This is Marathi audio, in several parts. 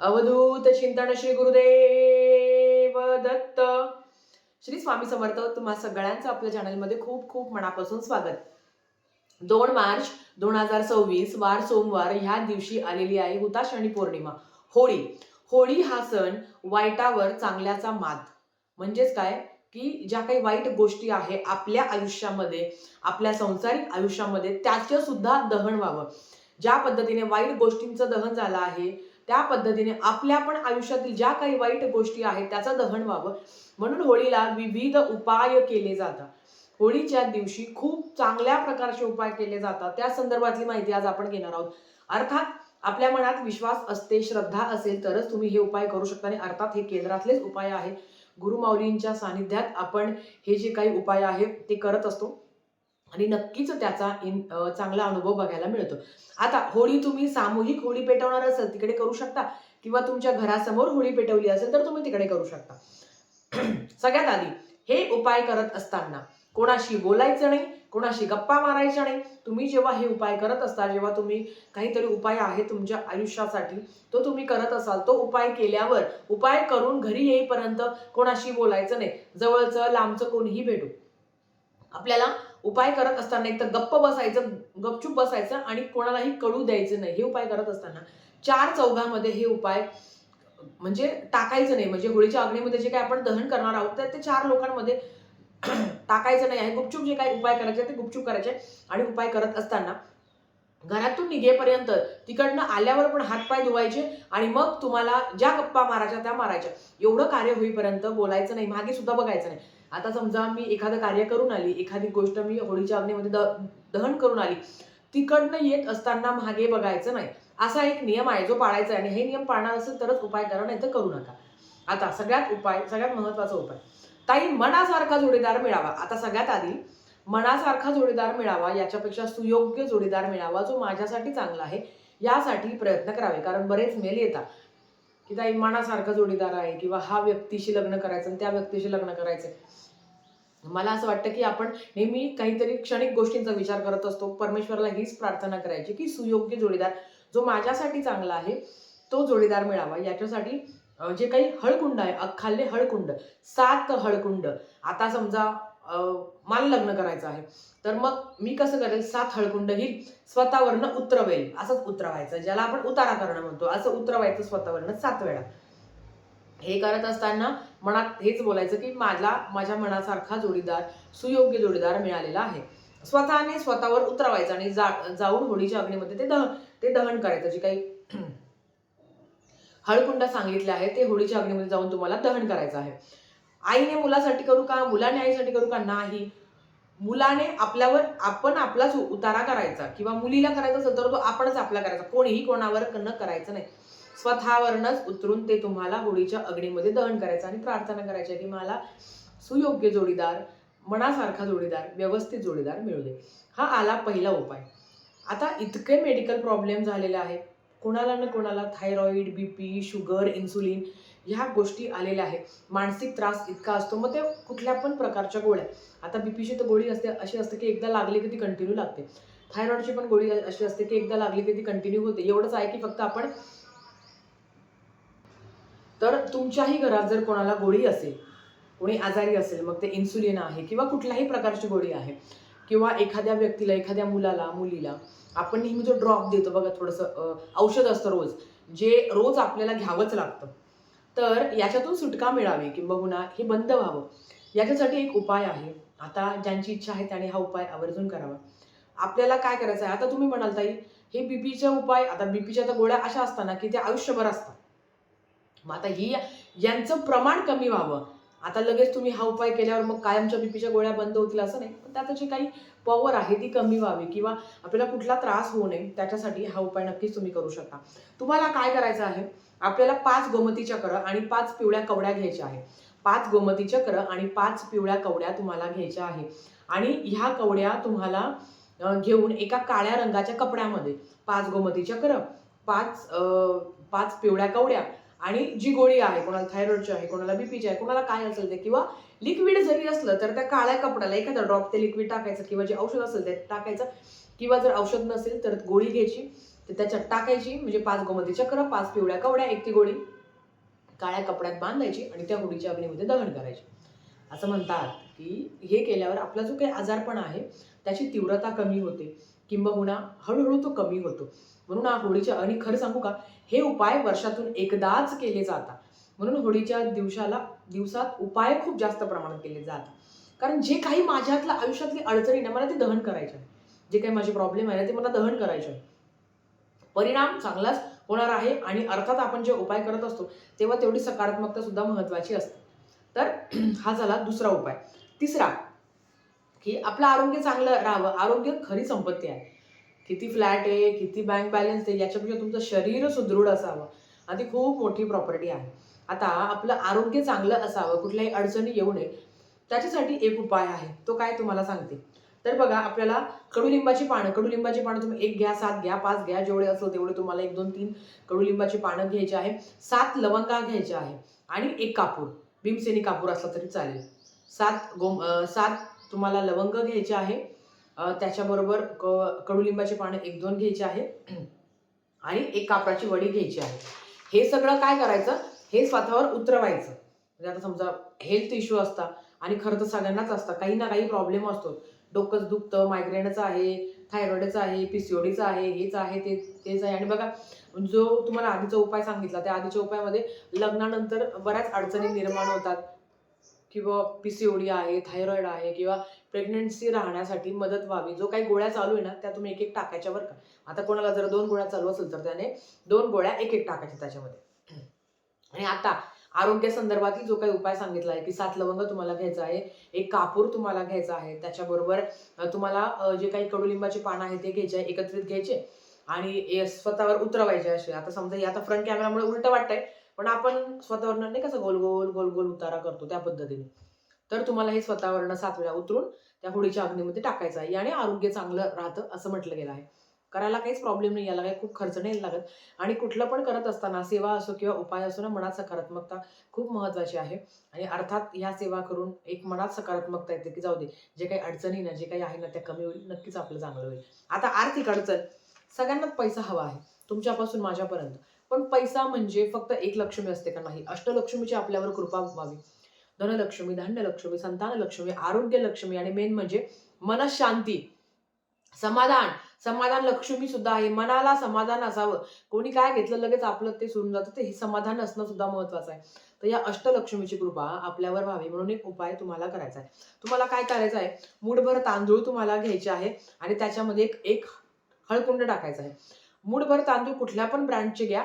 अवधूत चिंतन श्री गुरुदेव दत्त. श्री स्वामी समर्थ. तुम्हा सगळ्यांचं आपल्या चॅनलमध्ये खूप खूप मनापासून स्वागत. 2 मार्च 2026 वार सोमवार ह्या दिवशी आलेली आहे हुताशनी पौर्णिमा, होळी. होळी हा सण वाईटावर चांगल्याचा मात. म्हणजेच काय की ज्या काही वाईट गोष्टी आहे आपल्या आयुष्यामध्ये, आपल्या संसारिक आयुष्यामध्ये, त्याचं सुद्धा दहन व्हावं. ज्या पद्धतीने वाईट गोष्टींचं दहन झालं आहे त्या पद्धतीने आपल्या पण आयुष्यातील ज्या काही वाईट गोष्टी आहेत त्याचं दहन व्हावं, म्हणून होळीला विविध उपाय केले जातात. होळीच्या दिवशी खूप चांगल्या प्रकारचे उपाय केले जातात. त्या संदर्भातली माहिती आज आपण घेणार आहोत. अर्थात आपल्या मनात विश्वास असते, श्रद्धा असेल तरच तुम्ही हे उपाय करू शकता. आणि अर्थात हे केंद्रातलेच उपाय आहे. गुरुमाऊलींच्या सानिध्यात आपण हे जे काही उपाय आहेत ते करत असतो आणि नक्कीच त्याचा चांगला अनुभव बघायला मिळतो. आता होळी तुम्ही सामूहिक होळी पेटवणार असेल तिकडे करू शकता, किंवा तुमच्या घरासमोर होळी पेटवली असेल तर तुम्ही तिकडे करू शकता. सगळ्यात आधी हे उपाय करत असताना कोणाशी बोलायचं नाही, कोणाशी गप्पा मारायच्या नाही. तुम्ही जेव्हा हे उपाय करत असता, जेव्हा तुम्ही काहीतरी उपाय आहे तुमच्या आयुष्यासाठी तो तुम्ही करत असाल, तो उपाय केल्यावर उपाय करून घरी येईपर्यंत कोणाशी बोलायचं नाही. जवळचं लांबचं कोणीही भेटू, आपल्याला उपाय करत असताना एक तर गप्प बसायचं, गपचूप बसायचं आणि कोणालाही कळू द्यायचं नाही. हे उपाय करत असताना 4 चौघामध्ये हे उपाय म्हणजे टाकायचं नाही. म्हणजे होळीच्या अग्नीमध्ये जे काही आपण दहन करणार आहोत तर ते 4 लोकांमध्ये टाकायचं नाही आहे. गुपचूप जे काही उपाय करायचे ते गुपचूप करायचे. आणि उपाय करत असताना घरातून निघेपर्यंत, तिकडनं आल्यावर पण हातपाय धुवायचे आणि मग तुम्हाला ज्या गप्पा मारायच्या त्या मारायच्या. एवढं कार्य होईपर्यंत बोलायचं नाही, मागे सुद्धा बघायचं नाही. आता समजा मी एखादं कार्य करून आली, एखादी गोष्ट मी होळीच्या अग्नीमध्ये दहन करून आली, तिकडनं येत असताना मागे बघायचं नाही. असा एक नियम आहे जो पाळायचा आहे. आणि हे नियम पाळणार असेल तरच उपाय करा, नाही तर करू नका. आता सगळ्यात महत्वाचा उपाय, ताई मनासारखा जोडीदार मिळावा. आता सगळ्यात आधी मनासारखा जोडीदार मिळावा, याच्यापेक्षा सुयोग्य जोडीदार मिळावा जो माझ्यासाठी चांगला आहे, यासाठी प्रयत्न करावे. कारण बरेच मेल येतात की ताई मनासारखा जोडीदार आहे, किंवा हा व्यक्तीशी लग्न करायचं आणि त्या व्यक्तीशी लग्न करायचं. मला असं वाटतं की आपण नेहमी काहीतरी क्षणिक गोष्टींचा विचार करत असतो. परमेश्वराला हीच प्रार्थना करायची की सुयोग्य जोडीदार जो माझ्यासाठी चांगला आहे तो जोडीदार मिळावा. याच्यासाठी जे काही हळकुंड आहे, अख्खाल्ले हळकुंड, 7 हळकुंड. आता समजा मला लग्न करायचं आहे तर मग मी कसं करेल, 7 हळकुंड ही स्वतःवरनं उतरवेल. असंच उतरवायचं, ज्याला आपण उतारा करणं म्हणतो, असं उतरवायचं स्वतःवरनं 7 वेळा. हे करत असताना मनात हेच बोलायचं की माझ्या मनासारखा जोडीदार, सुयोग्य जोडीदार मिळालेला आहे. स्वतःने स्वतःवर उतरवायचं आणि जाऊन होळीच्या अग्नीमध्ये ते दहन करायचं. जे काही हळकुंड सांगितले आहे ते होळीच्या अग्नीमध्ये जाऊन तुम्हाला दहन करायचं आहे. आईने मुलासाठी करू का, मुलाने आईसाठी करू का? नाही. मुलाने आपल्यावर आपण आपलाच उतारा करायचा, किंवा मुलीला करायचा असेल तर तो आपणच आपला करायचा. कोणीही कोणावर करायचं नाही. स्वतःवरनच उतरून ते तुम्हाला होळीच्या अग्नीमध्ये दहन करायचं आणि प्रार्थना करायची की मला सुयोग्य जोडीदार, मनासारखा जोडीदार, व्यवस्थित जोडीदार मिळू दे. हा आला पहिला उपाय. आता इतके मेडिकल प्रॉब्लेम झालेले आहेत, कोणाला ना कोणाला थायरॉइड, बीपी, शुगर, इन्सुलिन ह्या गोष्टी आलेल्या आहेत. मानसिक त्रास इतका असतो, मग ते कुठल्या पण प्रकारच्या गोळ्या. आता बीपीची तर गोळी अशी असते की एकदा लागली की ती कंटिन्यू लागते. थायरॉइडची पण गोळी अशी असते की एकदा लागली की ती कंटिन्यू होते. एवढंच आहे की फक्त आपण, तर तुमच्याही घरात जर कोणाला गोळी असेल, कोणी आजारी असेल, मग ते इन्सुलिन आहे किंवा कुठल्याही प्रकारची गोळी आहे, किंवा एखाद्या व्यक्तीला, एखाद्या मुलाला, मुलीला आपण नेहमी जो ड्रॉप देतो बघा, थोडंसं औषध असतं रोज, जे रोज आपल्याला घ्यावंच लागतं. तर याच्यातून सुटका मिळावी किंबहुना हे बंद व्हावं, याच्यासाठी एक उपाय आहे. आता ज्यांची इच्छा आहे त्याने हा उपाय आवर्जून करावा. आपल्याला काय करायचं आहे, आता तुम्ही म्हणाल ताई हे बीपीचा उपाय, आता बीपीच्या तर गोळ्या अशा असतात ना की त्या आयुष्यभर असतात. मग आता यांचं प्रमाण कमी व्हावं. आता लगेच तुम्ही हा उपाय केल्यावर मग कायमच्या बीपीच्या गोळ्या बंद होतील असं नाही, पण त्यात जी काही पॉवर आहे ती कमी व्हावी, किंवा आपल्याला कुठला त्रास होऊ नये, त्याच्यासाठी हा उपाय नक्कीच तुम्ही करू शकता. तुम्हाला काय करायचं आहे, आपल्याला 5 गोमती चक्र आणि 5 पिवळ्या कवड्या घ्यायच्या आहे. 5 गोमती चक्र आणि 5 पिवळ्या कवड्या तुम्हाला घ्यायच्या आहे. आणि ह्या कवड्या तुम्हाला घेऊन एका काळ्या रंगाच्या कपड्यामध्ये 5 गोमती चक्र, 5 पिवळ्या कवड्या, आणि जी गोळी आहे, कोणाला थायरॉइडची आहे, कोणाला बीपीची आहे, कोणाला काय असेल ते, किंवा लिक्विड जरी असलं तर त्या काळ्या कपड्याला एखादा ड्रॉप ते लिक्विड टाकायचं, किंवा जे औषध असेल ते टाकायचं, किंवा जर औषध नसेल तर गोळी घ्यायची ते त्याच्यात टाकायची, म्हणजे 5 गोमती चक्र, 5 पिवळ्या कवड्या, 1 ती गोळी काळ्या कपड्यात बांधायची आणि त्या होळीच्या अग्नीमध्ये दहन करायची. असं म्हणतात की हे केल्यावर आपला जो काही आजारपण आहे त्याची तीव्रता कमी होते, किंबहुना हळूहळू तो कमी होतो. म्हणून होळीच्या, आणि खरं सांगू का, हे उपाय वर्षातून एकदाच केले जातात. म्हणून होळीच्या दिवसात उपाय खूप जास्त प्रमाणात केले जातात. कारण जे काही माझ्यातल्या आयुष्यातली अडचणी ना, मला ते दहन करायचे आहे. जे काही माझे प्रॉब्लेम आहे ना, ते मला दहन करायचे आहे. परिणाम चांगलाच होणार आहे. आणि अर्थात आपण जे उपाय करत असतो तेव्हा तेवढी सकारात्मकता सुद्धा महत्वाची असते. तर हा झाला दुसरा उपाय. तिसरा, की आपलं आरोग्य चांगलं राहावं. आरोग्य खरी संपत्ती आहे. किती फ्लॅट आहे, किती बँक बॅलन्स आहे, याच्यापेक्षा तुमचं शरीर सुदृढ असावं आणि ती खूप मोठी प्रॉपर्टी आहे. आता आपलं आरोग्य चांगलं असावं, कुठल्याही अडचणी येऊ नये, त्याच्यासाठी एक उपाय आहे. तो काय तुम्हाला सांगते. तर बघा, आपल्याला कडुलिंबाची पानं तुम्ही 1 घ्या, 7 घ्या, 5 घ्या, जेवढे असेल तेवढे तुम्हाला 1, 2, 3 कडुलिंबाची पानं घ्यायची आहे. 7 लवंगा घ्यायच्या आहे आणि 1 कापूर, भीमसेनी कापूर असला तरी चालेल. 7 तुम्हाला लवंग घ्यायचे आहे. त्याच्याबरोबर कडुलिंबाची पानं 1-2 घ्यायची आहे आणि 1 कापराची वडी घ्यायची आहे. हे सगळं काय करायचं, हे स्वतःवर उतरवायचं. म्हणजे आता समजा हेल्थ इश्यू असतात, आणि खरं तर सगळ्यांनाच असतं, काही ना काही प्रॉब्लेम असतो. डोकंच दुखतं, मायग्रेनचं आहे, थायरॉइडचं आहे, पीसीओडीचं आहे, हेच आहे, तेच आहे. आणि बघा, जो तुम्हाला आधीचा उपाय सांगितला, त्या आधीच्या उपायामध्ये लग्नानंतर बऱ्याच अडचणी निर्माण होतात, किंवा पीसीओडी आहे, थायरॉइड आहे, किंवा प्रेग्नन्सी राहण्यासाठी मदत व्हावी. जो काही गोळ्या चालू आहे ना, त्या तुम्ही 1-1 टाकायच्या बरं का. आता कोणाला जर 2 गोळ्या चालू असेल तर त्याने 2 गोळ्या 1-1 टाकायच्या त्याच्यामध्ये. आणि आता आरोग्यासंदर्भातील जो काही उपाय सांगितला आहे, की 7 लवंग तुम्हाला घ्यायचं आहे, 1 कापूर तुम्हाला घ्यायचा आहे, त्याच्याबरोबर तुम्हाला जे काही कडुलिंबाचे पानं आहेत ते घ्यायचे आहे, एकत्रित घ्यायचे आणि स्वतःवर उतरवायचे असे. आता समजा हे आता फ्रंट कॅमेरामुळे उलटं वाटतंय, पण आपण स्वतःवरनं नाही कसं गोल गोल गोल गोल उतारा करतो त्या पद्धतीने. तर तुम्हाला हे स्वतःवरनं 7 वेळा उतरून त्या होळीच्या अग्नीमध्ये टाकायचं आहे. याने आरोग्य चांगलं राहतं असं म्हटलं गेलं आहे. करायला काहीच प्रॉब्लेम नाही, याला काही खूप खर्च नाही लागत. आणि कुठलं पण करत असताना, सेवा असो किंवा उपाय असो ना, मनात सकारात्मकता खूप महत्वाची आहे. आणि अर्थात ह्या सेवा करून एक मनात सकारात्मकता येते, की जाऊ दे, जे काही अडचणी ना, जे काही आहे ना, त्या कमी होईल, नक्कीच आपलं चांगलं होईल. आता आर्थिक अडचण, सगळ्यांनाच पैसा हवा आहे, तुमच्यापासून माझ्यापर्यंत. पण पैसा म्हणजे फक्त एक लक्ष्मी असते का? नाही. अष्टलक्ष्मीची आपल्यावर कृपा व्हावी. धनलक्ष्मी, धान्यलक्ष्मी, संतानलक्ष्मी, आरोग्य लक्ष्मी, आणि मेन म्हणजे मनशांती, समाधान. समाधान लक्ष्मी सुद्धा आहे. मनाला समाधान असावं. कोणी काय घेतलं लगेच आपलं ते सोडून जातं, ते समाधान असणं सुद्धा महत्वाचं आहे. तर या अष्टलक्ष्मीची कृपा आपल्यावर व्हावी म्हणून एक उपाय तुम्हाला करायचा आहे. तुम्हाला काय करायचं आहे, मूठभर तांदूळ तुम्हाला घ्यायचे आहे आणि त्याच्यामध्ये एक हळकुंड टाकायचा आहे. मूठभर तांदूळ कुठल्या पण ब्रँडचे घ्या.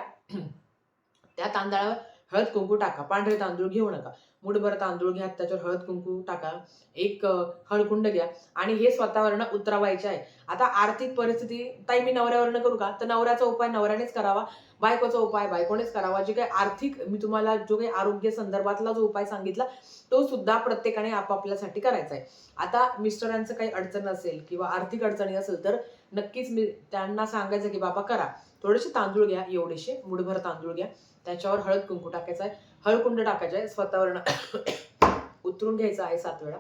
त्या तांदळावर हळद कुंकू टाका. पांढरे तांदूळ घेऊ नका. मूठभर तांदूळ घ्या, त्याच्यावर हळद कुंकू टाका. एक हळकुंड घ्या आणि हे स्वतःवरनं उतरवायचे आहे. आता आर्थिक परिस्थिती, ताई मी नवऱ्यावरनं करू का? तर नवऱ्याचा उपाय नवऱ्यानेच करावा. बायकोचा उपाय बायकोनेच करावा. जे काही आर्थिक, मी तुम्हाला जो काही आरोग्य संदर्भातला जो उपाय सांगितला, तो सुद्धा प्रत्येकाने आपापल्यासाठी करायचा आहे. आता मिस्टरांचं काही अडचण असेल किंवा आर्थिक अडचणी असेल, तर नक्कीच मी त्यांना सांगायचं, की बाबा करा. थोडेसे तांदूळ घ्या, एवढेसे मूठभर तांदूळ घ्या. त्याच्यावर हळद कुंकू टाकायचा आहे, हळकुंड टाकायचं आहे, स्वतःवरनं उतरून घ्यायचं आहे 7 वेळा.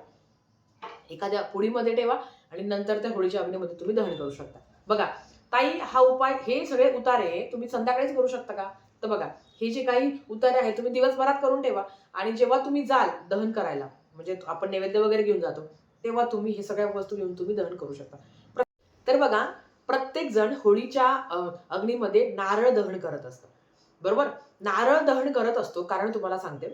एखाद्या पुडीमध्ये ठेवा आणि नंतर त्या होळीच्या अग्नीमध्ये तुम्ही दहन करू शकता. बघा ताई, हा उपाय, हे सगळे उतारे तुम्ही संध्याकाळीच करू शकता का? तर बघा, हे जे काही उतारे आहेत तुम्ही दिवसभरात करून ठेवा आणि जेव्हा तुम्ही जाल दहन करायला, म्हणजे आपण नैवेद्य वगैरे घेऊन जातो, तेव्हा तुम्ही हे सगळ्या वस्तू घेऊन तुम्ही दहन करू शकता. तर बघा, प्रत्येक जण होळीच्या अग्नीमध्ये नारळ दहन करत असतं, बरोबर? नारळ दहन करत असतो कारण तुम्हाला सांगते,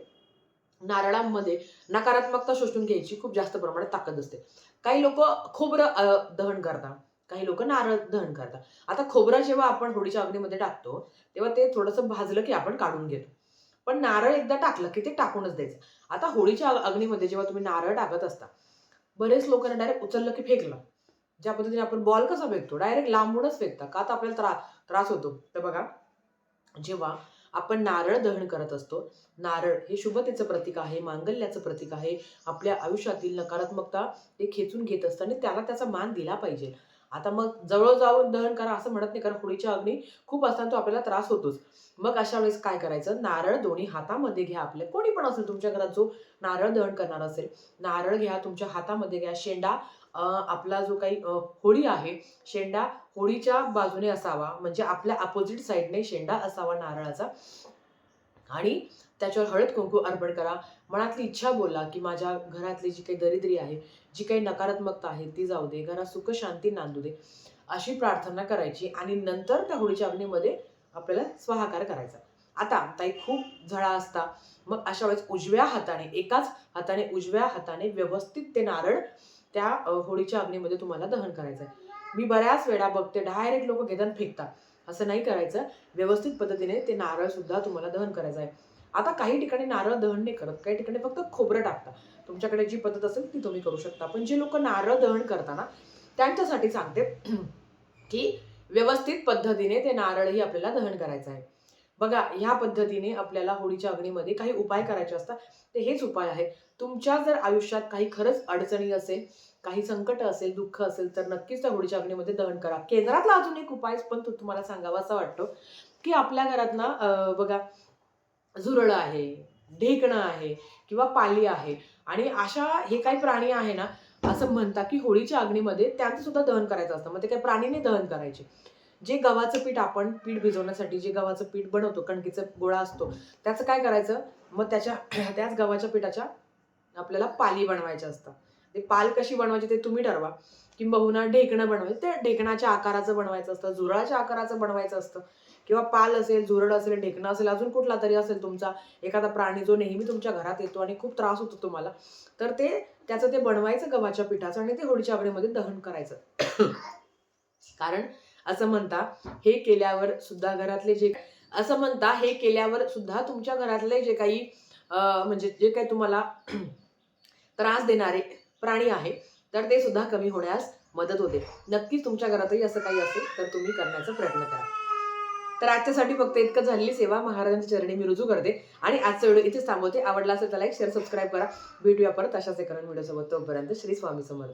नारळामध्ये नकारात्मकता शोषून घ्यायची खूप जास्त प्रमाणात ताकद असते. काही लोक खोबरं दहन करतात, काही लोक नारळ दहन करतात. आता खोबरं जेव्हा आपण होळीच्या अग्नीमध्ये टाकतो, तेव्हा ते थोडंसं भाजलं की आपण काढून घेतो. पण नारळ एकदा टाकलं की ते टाकूनच द्यायचं. आता होळीच्या अग्नीमध्ये जेव्हा तुम्ही नारळ टाकत असता, बरेच लोकांना डायरेक्ट उचललं की फेकलं. ज्या पद्धतीने आपण बॉल कसा फेकतो, डायरेक्ट लांबूनच फेकतात. का तर आपल्याला त्रास होतो. तर बघा, जेव्हा आपण नारळ दहन करत असतो, नारळ हे शुभतेचं प्रतीक आहे, मांगल्याचं प्रतीक आहे. आपल्या आयुष्यातील नकारात्मकता ते खेचून घेत असतं आणि त्याला त्याचा मान दिला पाहिजे. आता मग जवळ जाऊन दहन करा असं म्हणत नाही, कारण होळीच्या अग्नी खूप असताना तो आपल्याला त्रास होतोच. मग अशा वेळेस काय करायचं, नारळ दोन्ही हातामध्ये घ्या. आपल्या कोणी पण असेल तुमच्या घरात जो नारळ दहन करणार असेल, नारळ घ्या, तुमच्या हातामध्ये घ्या. शेंडा आपला जो काही होळी आहे, शेंडा होळीच्या बाजूने असावा, म्हणजे आपल्या अपोजिट साईडने शेंडा असावा नारळाचा, आणि त्याच्यावर हळद कुंकू अर्पण करा. मनातली इच्छा बोला की माझ्या घरातली जी काही दरिद्री आहे, जी काही नकारात्मकता आहे ती जाऊ दे, घरात सुख शांती नांदू दे, अशी प्रार्थना करायची आणि नंतर त्या होळीच्या अग्नीमध्ये आपल्याला स्वाहाकार करायचा. आता ताई खूप झळा असता, मग अशा वेळेस उजव्या हाताने, एकाच हाताने उजव्या हाताने व्यवस्थित ते नारळ त्या होळीच्या अग्नीमध्ये तुम्हाला दहन करायचं आहे. मी बऱ्याच वेळा बघते डायरेक्ट लोक घेतात फेकतात. असं नाही करायचं. व्यवस्थित पद्धतीने ते नारळ सुद्धा तुम्हाला दहन करायचं आहे. आता काही ठिकाणी नारळ दहन नाही करत, काही ठिकाणी फक्त खोबरं टाकतात. तुमच्याकडे जी पद्धत असेल ती तुम्ही करू शकता. पण जे लोक नारळ दहन करताना त्यांच्यासाठी सांगते की व्यवस्थित पद्धतीने ते नारळही आपल्याला दहन करायचं आहे. बघा, ह्या पद्धतीने आपल्याला होळीच्या अग्नीमध्ये काही उपाय करायचे असतात. ते हेच उपाय आहेत. तुमच्या जर आयुष्यात काही खरंच अडचणी असेल, काही संकट असेल, दुःख असेल, तर नक्कीच त्या होळीच्या अग्नीमध्ये दहन करा. केंद्रातला अजून एक उपाय पण तो तुम्हाला सांगावा असा वाटतो, की आपल्या घरात ना बघा, झुरळ आहे, ढेकणं आहे किंवा पाली आहे, आणि अशा हे काही प्राणी आहे ना, असं म्हणतात की होळीच्या अग्नीमध्ये त्यांचं सुद्धा दहन करायचं असतं. मग ते काही प्राणीने दहन करायचे. जे गव्हाचं पीठ, आपण पीठ भिजवण्यासाठी जे गव्हाचं पीठ बनवतो, कणकीचा गोळा असतो, त्याचं काय करायचं, मग त्याच्या त्याच गव्हाच्या पिठाच्या आपल्याला पाली बनवायच्या असतात. ते पाल कशी बनवायची ते तुम्ही ठरवा. किंबहुना ढेकणं बनवायचं, ते ढेकणाच्या आकाराचं बनवायचं असतं, झुरळाच्या आकाराचं बनवायचं असतं, किंवा पाल असेल, झुरळ असेल, ढेकणं असेल, अजून कुठला तरी असेल तुमचा एखादा प्राणी जो नेहमी तुमच्या घरात येतो आणि खूप त्रास होतो तुम्हाला, तर त्याचं ते बनवायचं गव्हाच्या पिठाचं आणि ते होळीच्या अग्नीमध्ये दहन करायचं. कारण असं म्हणता, हे केल्यावर सुद्धा घरातले जे असं म्हणता हे केल्यावर सुद्धा तुमच्या घरातले जे काही म्हणजे जे काही तुम्हाला त्रास देणारे प्राणी आहे, तर ते सुद्धा कमी होण्यास मदत होते. नक्कीच तुमच्या घरातही असं काही असेल तर तुम्ही करण्याचा प्रयत्न करा. तर आजच्यासाठी फक्त इतकं. झालेली सेवा महाराजांच्या चरणी मी रुजू करते आणि आजचा व्हिडिओ इथेच थांबवते. आवडला असेल तर लाईक, शेअर, सबस्क्राईब करा. भेटूया परत अशाच एका नवीन व्हिडिओसोबत. तोपर्यंत श्री स्वामी समर्थ.